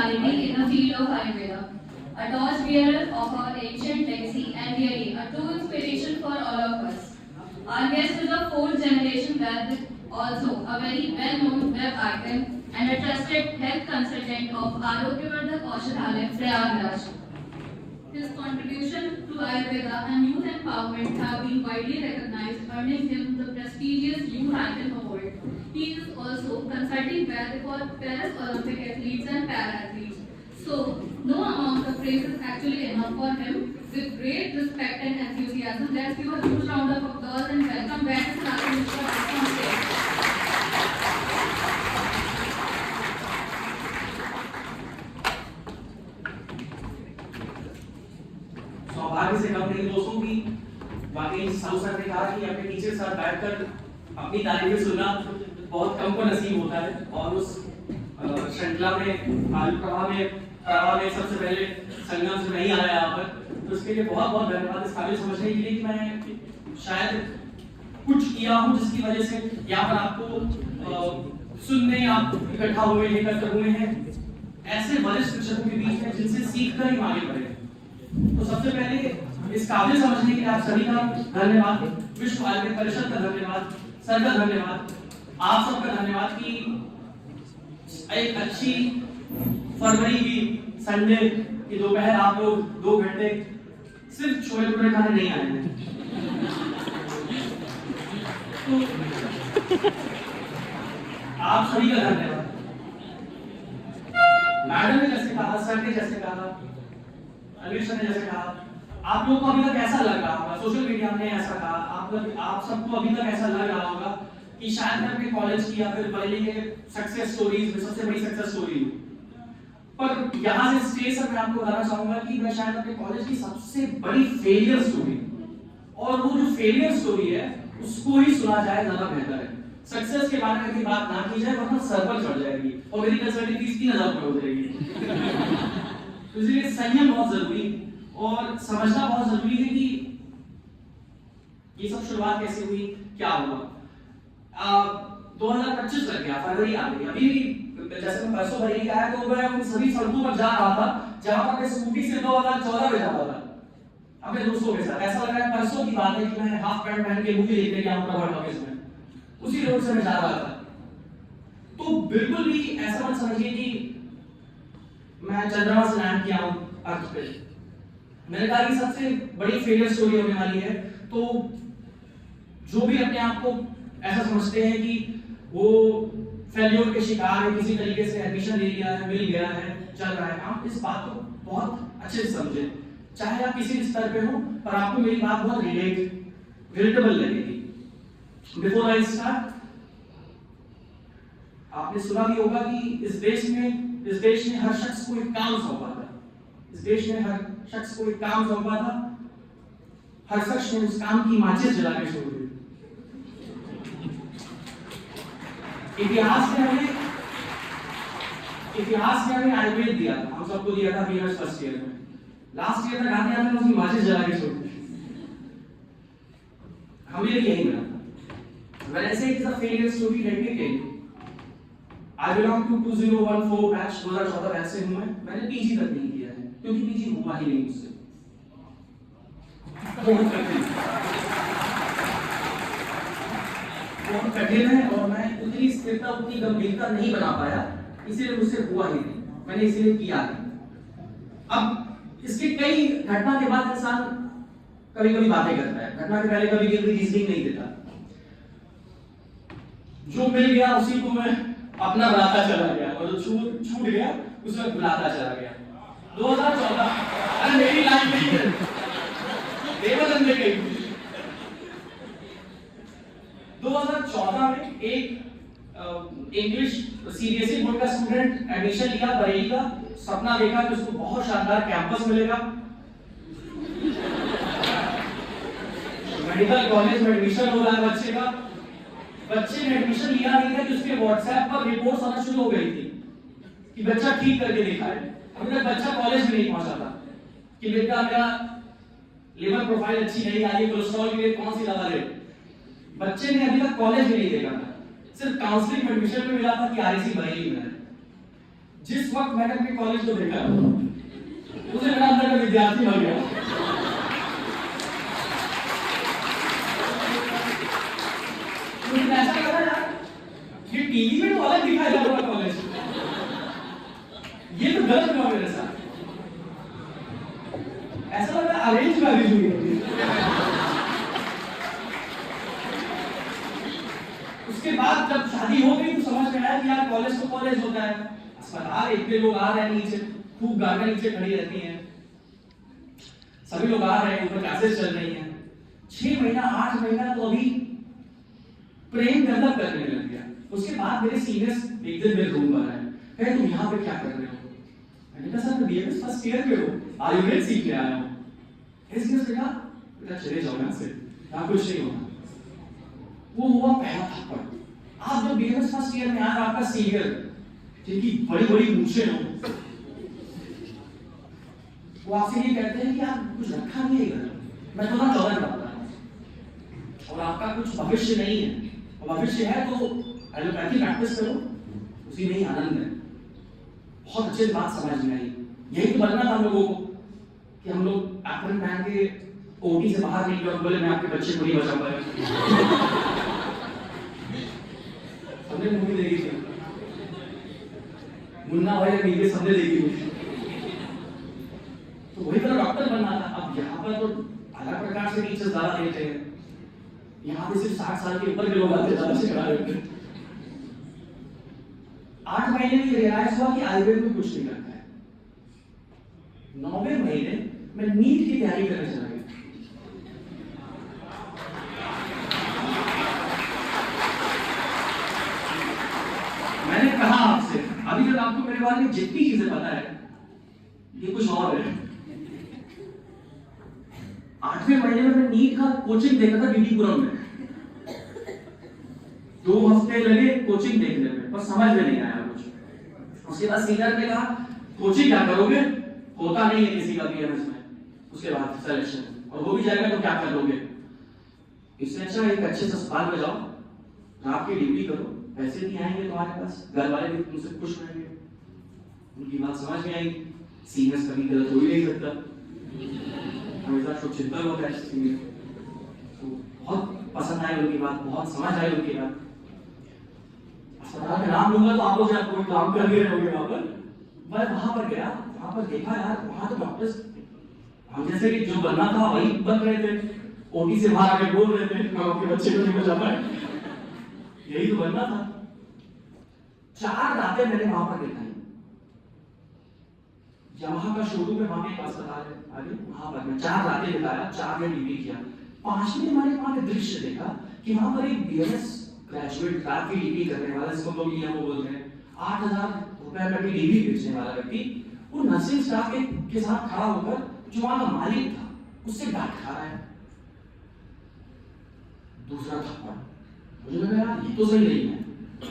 spirituality in the field of Ayurveda, a torchbearer of our ancient legacy and really a true inspiration for all of us. Our guest is a fourth generation Vaid, also a very well-known web icon and a trusted health consultant of Arogyavardhak Aushadhalaya, Prayagraj. His contribution to Ayurveda and youth empowerment have been widely recognized, earning him the prestigious Youth Icon Award. He is also consulting Vaid for Paris Olympic athletes and para-athletes. So, no amount of praise is actually enough for him. With great respect and enthusiasm, let's give a huge round of applause and welcome Vaid Sarath Mishra on stage. सौभाग्य से कम नहीं दोस्तों की वाकई Sahu sir ने कहा कि अपने टीचर के साथ बैठकर अपनी तारीफें सुनना बहुत कम को नसीब होता है और उस श्रृंखला में आलू प्रवाह में सबसे पहले संगम से नहीं आया यहाँ पर तो उसके लिए बहुत बहुत धन्यवाद इस काबिल समझने के लिए कि मैं शायद कुछ किया हूँ जिसकी वजह से यहाँ पर आपको सुनने आप इकट्ठा हुए एकत्र हुए हैं ऐसे वरिष्ठ शिक्षकों के बीच में जिनसे सीख कर ही आगे बढ़े। तो सबसे पहले इस काबिल समझने के लिए आप सभी का धन्यवाद, विश्व आयुर्वेद परिषद का धन्यवाद, सर का धन्यवाद, आप सबका धन्यवाद कि एक अच्छी फरवरी की संडे की दोपहर आप लोग 2 घंटे सिर्फ छोले भटूरे खाने नहीं आए हैं। तो आप सभी का धन्यवाद। मैडम ने जैसे कहा, सर ने जैसे कहा, अलीश ने जैसे कहा, आप लोगों को अभी तक ऐसा लग रहा होगा, सोशल मीडिया ने ऐसा कहा, आप सबको अभी तक ऐसा लग रहा होगा कि शायद मैं अपने कॉलेज की या फिर पहले के सक्सेस स्टोरीज में सबसे बड़ी सक्सेस स्टोरी हूँ। पर यहाँ से स्टेज पर मैं आपको बताना चाहूंगा कि मैं शायद अपने कॉलेज की सबसे बड़ी फेलियर स्टोरी, और वो जो फेलियर स्टोरी है उसको ही सुना जाए ज्यादा बेहतर है। सक्सेस के बारे में बात ना की जाए वरना सर पर चढ़ जाएगी और मेरी कंसल्टिंग फीस 3000 रुपये हो जाएगी। तो इसलिए संयम बहुत जरूरी और समझना बहुत जरूरी है कि ये सब शुरुआत कैसे हुई, क्या हुआ। 2025 लग गया, फरवरी आ गई। अभी जैसे मैं परसों बरेली आया तो मैं उन सभी सड़कों पर जा रहा था जहां पर मैं स्कूटी से 2014 में जाता था अपने दोस्तों के साथ। ऐसा लग रहा है परसों की बात है कि मैं हाफ पैंट पहन के मूवी देखने गया हूं प्रभात ऑफिस में, उसी रोड से मैं जा रहा था। तो बिल्कुल भी ऐसा मत समझिए कि मैं चंद्रमा से लैंड किया हूं अर्थ पे। मैंने कहा कि सबसे बड़ी फेलियर स्टोरी होने वाली है। तो जो भी अपने आप को ऐसा समझते हैं कि वो फेल्योर के शिकार है, किसी तरीके से एडमिशन ले लिया है, मिल गया है, चल रहा है, आप इस बात को बहुत अच्छे से समझें। चाहे आप किसी भी स्तर पे हो, पर आपको मेरी बात बहुत रिलेटेबल लगेगी। बिफोर आई स्टार्ट, आपने सुना भी होगा कि इस देश ने हर शख्स को एक काम सौंपा था। इस देश ने हर शख्स को एक काम सौंपा था, हर शख्स ने उस काम की माचिस जला के छोड़ दी। इतिहास में हमें आयुर्वेद दिया था, हम सबको दिया था बीएमएस फर्स्ट ईयर में। लास्ट ईयर तक आते आते उसकी माचिस जला के छोड़ दी। हमें यही मिला था। When I say it is a failure story, let me tell you. I belong to 2014 batch, 2014 batch से हूँ मैं। मैंने पीजी तक नहीं किया है क्योंकि पीजी हुआ ही नहीं मुझसे। बहुत कठिन है और मैं उतनी स्थिरता, उतनी गंभीरता नहीं बना पाया, इसलिए मुझसे हुआ ही नहीं, मैंने इसलिए किया नहीं। अब इसके कई घटना के बाद इंसान कभी कभी बातें करता है, घटना के पहले कभी कभी रीजनिंग नहीं देता। जो मिल गया उसी को मैं अपना बनाता चला गया और जो छूट गया उसमें भुलाता चला गया। 2014 अरे मेरी लाइफ में देवदंड में गई। 2014 में एक इंग्लिश सीबीएसई बोर्ड का स्टूडेंट एडमिशन लिया बरेली का, सपना देखा कि उसको बहुत शानदार कैंपस मिलेगा, मेडिकल कॉलेज में एडमिशन हो रहा है बच्चे का। बच्चे ने एडमिशन लिया नहीं था कि उसके व्हाट्सएप पर रिपोर्ट्स आना शुरू हो गई थी कि बच्चा ठीक करके देखा है। अभी तक बच्चा कॉलेज में नहीं पहुंचा था कि बेटा मेरा लिवर प्रोफाइल अच्छी नहीं आई है, कोलेस्ट्रॉल के लिए कौन सी दवा ले। बच्चे ने अभी तक कॉलेज में नहीं देखा था, सिर्फ काउंसलिंग में एडमिशन में मिला था कि आरईसी बरेली में है। जिस वक्त मैंने अपने कॉलेज को देखा उसे मेरा अंदर का विद्यार्थी हो गया। मुझे ऐसा लगा यार ये टीवी में तो अलग दिखाया जा रहा कॉलेज, ये तो गलत हुआ मेरे साथ। ऐसा लगा अरेंज मैरिज हुई है। उसके बाद जब शादी हो गई तो समझ में आया कि यार कॉलेज तो कॉलेज होता है, अस्पताल इतने लोग आ रहे हैं नीचे, खूब गाड़ियां नीचे खड़ी रहती हैं, सभी लोग आ रहे हैं, ऊपर क्लासेस चल रही हैं। 6 महीना 8 महीना तो अभी प्रेम डेवलप करने लग गया। उसके बाद मेरे सीनियर्स एक दिन मेरे रूम पर आए, कहे तुम यहाँ पे क्या कर रहे हो? मैंने कहा सर मैं बीएमएस फर्स्ट ईयर में हूँ, आयुर्वेद सीखने आया हूँ। सीनियर्स ने कहा बेटा चले जाओ यहाँ से, यहाँ कुछ नहीं होगा। वो हुआ पहला थप्पड़। आप जब बीएमएस फर्स्ट ईयर में आए, आपका सीनियर जिनकी बड़ी बड़ी मूछें हो, वो आपसे ये कहते हैं कि आप कुछ रखा नहीं है घर, मैं थोड़ा चौधर करता हूँ और आपका कुछ भविष्य नहीं है, और भविष्य है तो एलोपैथी प्रैक्टिस करो, उसी में ही आनंद है। बहुत अच्छे बात समझ में आई। यही तो बनना था हम लोगों को कि हम लोग एप्रन पहन के ओटी से बाहर निकले और बोले मैं आपके बच्चे को नहीं बचा पाया। हमने मूवी देखी थी मुन्ना भाई मीडिया, सबने देखी थी। तो वही तरह डॉक्टर बनना था। अब यहाँ पर तो अलग प्रकार से टीचर्स ज्यादा देते हैं, यहाँ पे सिर्फ 60 साल के ऊपर के लोग आते हैं ज्यादा सिखा रहे हैं। 8 महीने में रियलाइज हुआ कि आयुर्वेद में कुछ नहीं रखा है। 9वें महीने में नीट की तैयारी करने चला गया। मैंने कहा आपसे अभी तक आपको मेरे बारे में जितनी चीजें पता है ये कुछ और है। 8वें महीने में मैं नीट का कोचिंग देखा था बीडीपुरम में। 2 हफ्ते लगे कोचिंग देखने में, पर समझ में नहीं आया कुछ। उसके बाद सीनियर ने कहा कोचिंग क्या करोगे, होता नहीं है किसी का बीएमएस में, उसके बाद सिलेक्शन, और हो भी जाएगा तो क्या करोगे? इससे अच्छा एक अच्छे अस्पताल में जाओ, रात की ड्यूटी करो, पैसे नहीं आएंगे तुम्हारे पास, घर वाले भी तुमसे खुश रहेंगे। उनकी बात समझ में आई। सीनियर्स कभी गलत हो ही नहीं सकता, हमेशा शुभचिंतन होता है सीनियर। तो बहुत पसंद आई उनकी बात, बहुत समझ आई उनकी बात। अस्पताल का नाम लूंगा तो आप लोग शायद कोई काम कर रहे होंगे वहां पर। मैं वहां पर गया, वहां पर देखा यार वहां तो डॉक्टर्स हम जैसे कि जो बनना था वही बन रहे थे, ओटी से बाहर आके बोल रहे थे मैं आपके बच्चे को नहीं बचा पाए, यही तो बनना था। 4 रातें मैंने वहां पर बिताई। यमाहा का शोरूम में वहां पे एक अस्पताल है आगे, वहां पर मैं 4 रातें बिताया, 4 दिन ड्यूटी किया। 5वें मैंने वहां पे दृश्य देखा कि वहां पर एक बीएमएस ग्रेजुएट रात की ड्यूटी करने वाला, इसको लोग ये वो बोलते हैं, 8000 रुपए में ड्यूटी बेचने वाला व्यक्ति, वो नर्सिंग स्टाफ के साथ खड़ा होकर जो वहां का मालिक था उससे डांट खा रहा है। दूसरा थप्पड़। मुझे लगा यार ये तो सही नहीं है,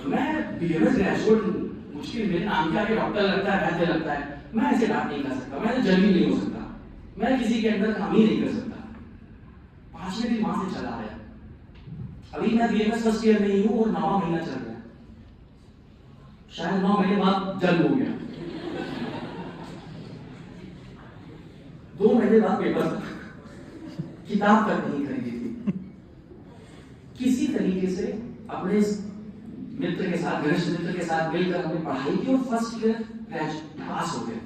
मैं बीएमएस ग्रेजुएट हूं, मुश्किल मेरे नाम के आगे डॉक्टर लगता है, वैद्य लगता है, मैं ऐसे डांट नहीं कर सकता, मैं जज नहीं हो सकता, मैं किसी के अंदर काम ही नहीं कर सकता। 5वें दिन वहां से चला आया। अभी मैं बीएमएस फर्स्ट ईयर में ही हूं और 9वां महीना चल रहा है, शायद 9 महीने बाद जन्म हो गया। 2 महीने बाद पेपर था, किताब तक नहीं खरीदी थी। किसी तरीके से अपने मित्र के साथ, घनिष्ठ मित्र के साथ मिलकर हमने पढ़ाई की और फर्स्ट ईयर पास हो गए।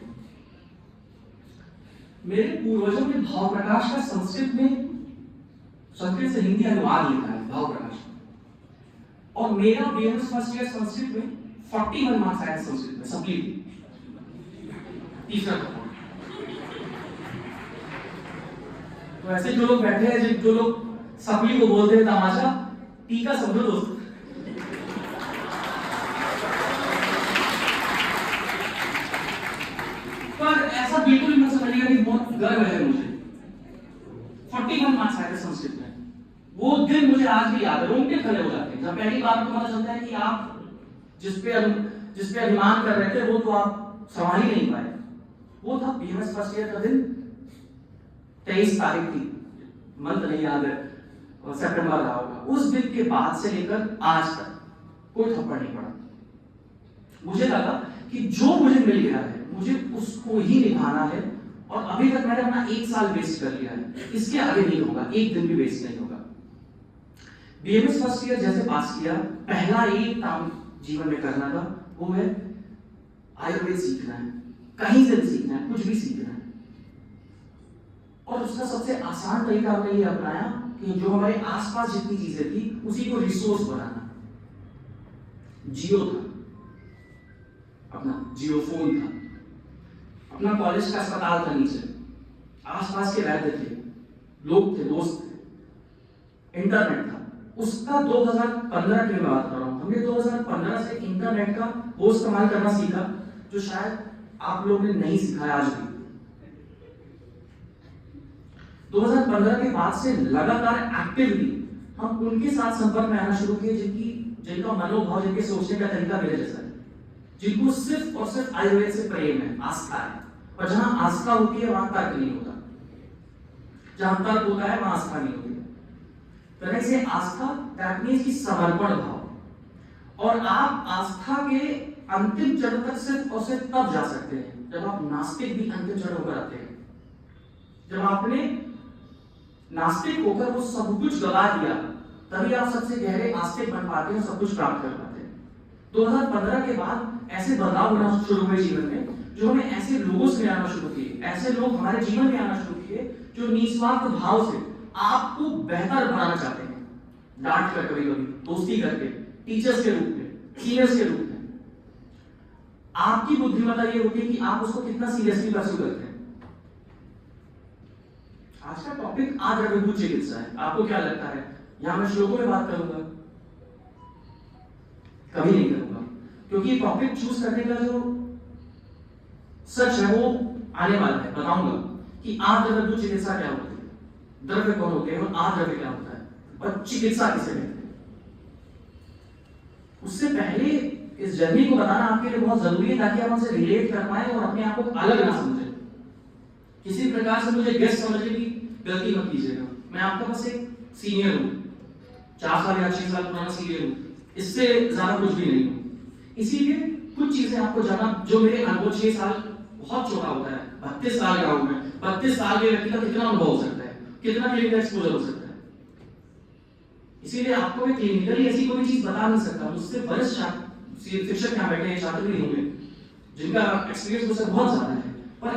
मेरे पूर्वजों ने भाव प्रकाश का संस्कृत से हिंदी अनुवाद लिखा है, भाव प्रकाश, और मेरा बीएमएस फर्स्ट ईयर संस्कृत में 41 मार्क्स आए संस्कृत में, सप्ली तीसरा। तो ऐसे जो लोग बैठे हैं, जो लोग सप्ली को बोलते हैं तमाशा, टीका समझो दोस्त। पर ऐसा बिल्कुल नहीं समझिएगा कि बहुत गर्व है मुझे। 41 मार्क्स आए थे संस्कृत में। वो दिन मुझे आज भी याद है, रोंगटे खड़े हो जाते हैं जब पहली बार को पता चलता है कि आप जिस पे अभिमान कर रहे थे वो तो आप संभाल ही नहीं पाए। वो था बीएमएस फर्स्ट ईयर का दिन, 23 तारीख थी, मंथ नहीं याद है, और सितंबर रहा होगा। उस दिन के बाद से लेकर आज तक कोई थप्पड़ नहीं पड़ा। मुझे लगा कि जो मुझे मिल गया है मुझे उसको ही निभाना है, और अभी तक मैंने अपना 1 साल वेस्ट कर लिया है, इसके आगे नहीं होगा, एक दिन भी वेस्ट नहीं होगा। बीएमएस फर्स्ट ईयर जैसे पास किया, पहला एक काम जीवन में करना था, वो है आयुर्वेद सीखना है, कहीं से भी सीखना है, कुछ भी सीखना है। और उसका सबसे आसान तरीका हमने ये अपनाया कि जो हमारे आसपास जितनी चीजें थी उसी को रिसोर्स बनाना। जियो था, अपना जियो फोन था, अपना कॉलेज का अस्पताल था नीचे, आसपास के वैद्य थे, लोग थे, दोस्त थे, इंटरनेट था। उसका 2015 की मैं बात कर रहा हूँ, हमने 2015 से इंटरनेट का वो इस्तेमाल करना सीखा जो शायद आप लोगों ने नहीं सीखा है आज भी। 2015 के बाद से लगातार एक्टिवली हम उनके साथ संपर्क में आना शुरू किए जिनका मनोभाव, जिनके सोचने का तरीका मेरे जैसा है, जिनको सिर्फ और सिर्फ आयुर्वेद से प्रेम है, आस्था है। और जहां आस्था होती है वहां तर्क नहीं होता, जहां तर्क होता है वहां आस्था नहीं होती। तरह से आस्था दैट मींस की समर्पण भाव। और आप आस्था के अंतिम चरण तक सिर्फ और सिर्फ तब जा सकते हैं जब आप नास्तिक भी अंतिम चरणों पर आते हैं। जब आपने नास्तिक होकर वो सब कुछ गवा दिया, तभी आप सबसे गहरे आस्तिक बन पाते हैं, सब कुछ प्राप्त कर पाते हैं। 2015 के बाद ऐसे बदलाव होना शुरू हुए जीवन में, जो हमें ऐसे लोगों से आना शुरू किए, ऐसे लोग हमारे जीवन में आना शुरू किए जो निस्वार्थ भाव से आपको बेहतर बनाना चाहते हैं, डांट कर, कभी कभी दोस्ती करके, टीचर्स के रूप में, सीनियर्स के रूप में। आपकी बुद्धिमत्ता ये होती है कि आप उसको कितना सीरियसली परस्यू करते हैं। आज का टॉपिक आद्रव्यभूत चिकित्सा है। आपको क्या लगता है यहां मैं श्लोकों में बात करूंगा? कभी नहीं करूंगा, क्योंकि टॉपिक चूज करने का जो सच है वो आने वाला है। बताऊंगा कि आद्रव्यभूत चिकित्सा क्या होती है, द्रव्य कौन होते हैं और आद्रव्य क्या होता है, और चिकित्सा किसे कहते हैं। उससे पहले इस जर्नी को बताना आपके लिए बहुत जरूरी है, ताकि आप उनसे रिलेट कर पाए और अपने आप को अलग ना समझें। किसी प्रकार से मुझे गेस्ट समझने की गलती मत कीजिएगा। मैं आपका बस एक सीनियर हूं, 4 साल या 6 साल पुराना सीनियर हूं, इससे ज्यादा कुछ भी नहीं हूं। इसीलिए कुछ चीजें आपको जानना, जो मेरे अनुभव 6 साल बहुत छोटा होता है, 32 साल का हूं मैं। 32 साल के व्यक्ति का कितना अनुभव हो सकता है, कितना क्लिनिकल एक्सपोजर हो सकता है। इसीलिए आपको मैं क्लिनिकली ऐसी कोई चीज बता नहीं सकता। मुझसे वरिष्ठ शिक्षक यहाँ बैठे हैं, छात्र भी होंगे जिनका एक्सपीरियंस मुझसे बहुत ज्यादा है, पर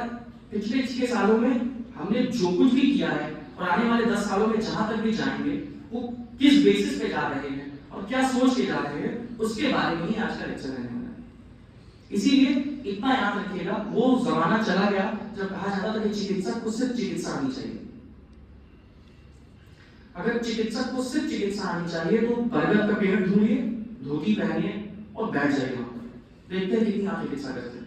पिछले 6 सालों में हमने जो कुछ भी किया है और आने वाले 10 सालों में जहां तक भी जाएंगे, वो किस बेसिस पे जा रहे हैं और क्या सोच के जा रहे हैं, उसके बारे में ही आज का लेक्चर रहने वाला है। इसीलिए इतना याद रखिएगा, वो जमाना चला गया जब कहा जाता था कि चिकित्सक को सिर्फ चिकित्सा आनी चाहिए। अगर चिकित्सक को सिर्फ चिकित्सा आनी चाहिए तो बर्गर का पेड़ ढूंढिए, धोती पहनिए और बैठ जाइए वहां पर। देखते हैं कितनी आप चिकित्सा करते हैं।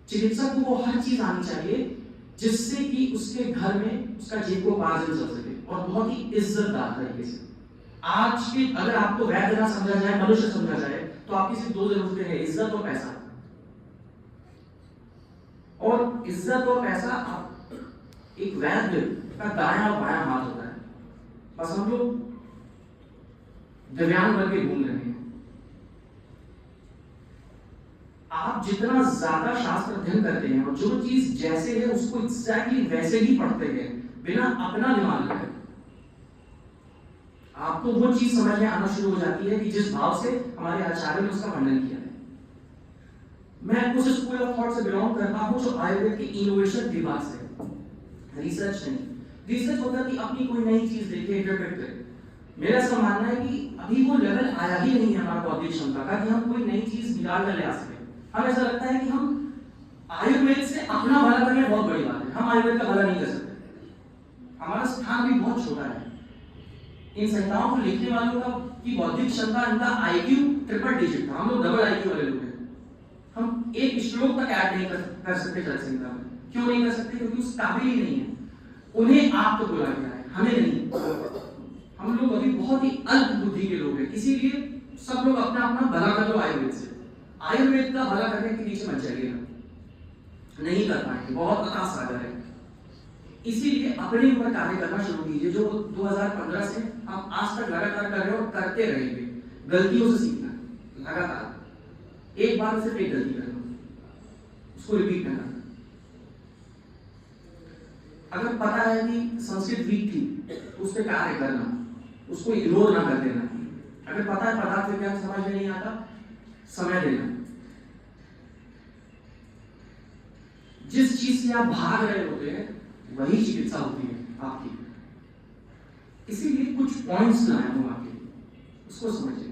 चिकित्सक को वो हर चीज आनी चाहिए जिससे कि उसके घर में उसका जीविकोपार्जन चल सके, और बहुत ही इज्जतदार तरीके से। आज के अगर आपको वैद्य ना समझा जाए, मनुष्य समझा जाए, तो आपकी सिर्फ 2 जरूरतें हैं, इज्जत और पैसा। और इज्जत और पैसा एक वैद्य का दायां और बायां हाथ होता है। बस हम लोग दिव्यांग बन के घूम रहे हैं। आप जितना ज्यादा शास्त्र अध्ययन करते हैं और जो चीज जैसे है उसको एग्जैक्टली वैसे ही पढ़ते हैं, बिना अपना दिमाग लगाए, आपको वो चीज समझ में आना शुरू हो जाती है कि जिस भाव से हमारे आचार्य ने उसका वर्णन किया है। मैं उस स्कूल ऑफ थॉट से बिलोंग करता हूं जो आयुर्वेद के इनोवेशन विभाग से, रिसर्च नहीं। रिसर्च होता है कि अपनी कोई नई चीज देखे, इंटरप्रेट करे। मेरा ऐसा मानना है कि अभी वो लेवल आया ही नहीं है हमारा बौद्धिक क्षमता का कि हम कोई नई चीज निकाल कर ले आ सके। हमें ऐसा लगता है कि हम आयुर्वेद से अपना भला करना बहुत बड़ी बात है, हम आयुर्वेद का भला नहीं कर सकते। हमारा स्थान भी बहुत छोटा है। इन संहिताओं को लिखने वालों का की बौद्धिक क्षमता, इनका आईक्यू ट्रिपल डिजिट था। हम लोग डबल आईक्यू वाले लोग हैं। हम एक श्लोक तक ऐड नहीं कर सकते चरक संहिता में। क्यों नहीं कर सकते? क्योंकि उस काबिल ही नहीं है। उन्हें आप तो बुला गया है, हमें नहीं। हम लोग अभी बहुत ही अल्प बुद्धि के लोग हैं। इसीलिए सब लोग अपना अपना भला कर लो आयुर्वेद से। आयुर्वेद का भला करने के पीछे मत जाइएगा, नहीं कर पाएंगे, बहुत अथाह सागर है। इसीलिए अपने ऊपर कार्य करना शुरू कीजिए, जो 2015 से हम आज तक लगातार कर रहे हो और करते रहेंगे। गलतियों से सीखना लगातार। एक बार में सिर्फ एक गलती करना, उसको रिपीट ना करना। अगर पता है कि संस्कृत वीक थी तो उस पर कार्य करना, उसको इग्नोर ना कर देना। अगर पता है पदार्थ विज्ञान समझ में नहीं आता, समय देना। जिस चीज से आप भाग रहे होते हैं वही चिकित्सा होती है आपकी। इसीलिए कुछ पॉइंट्स लाया हूं आपके लिए, उसको समझिए।